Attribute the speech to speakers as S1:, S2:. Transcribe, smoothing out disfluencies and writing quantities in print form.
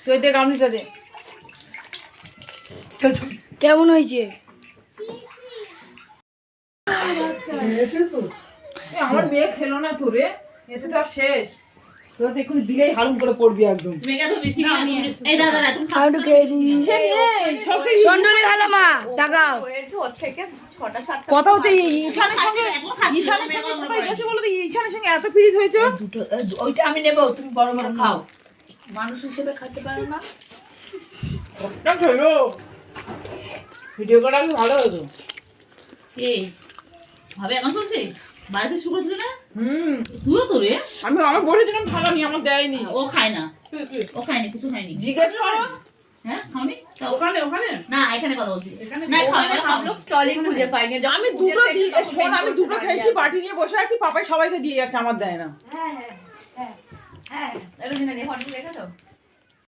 S1: তুই দে গামলিটা দে।
S2: কেমন হয়েছে?
S1: আমার মেয়ে খেলো না তো রে, এতে তো আর শেষ। তোরা তো এখন দিলেই হালুম করে পড়বি একদম। কথা হচ্ছে ঈশানের সঙ্গে, ঈশানের সঙ্গে কোথায় গেছে বলো তো? ঈশানের সঙ্গে এত পিরিত হয়েছে।
S3: ওইটা আমি নেবো, তুমি বড় বড় খাও, মানুষ হিসেবে খেতে পারো না।
S1: ভিডিও করা আমি ভালো হতো।
S3: ভাবে এখন চলছে বাড়িতে শুরু ছিল না।
S1: তুইও তো রে, আমি আমার বসেছিলাম ভালো নি, আমার দেয়নি।
S3: ও খায় না, ও খায়নি, কিছু খায়নি।
S1: জিজ্ঞেস করো।
S3: হ্যাঁ খাওনি?
S1: ওখানে ওখানে
S3: না, এখানে কথা বলছি। না খাওনি,
S2: স্টলিং খুঁজে পাইনি।
S1: আমি দুটো শোন, আমি দুটো খেয়েছি, বাটি নিয়ে বসে আছি, পাপাই সবাইকে দিয়ে যাচ্ছে, আমার দেয় না।
S2: হ্যাঁ হ্যাঁ হ্যাঁ হ্যাঁ।
S3: দেখেছো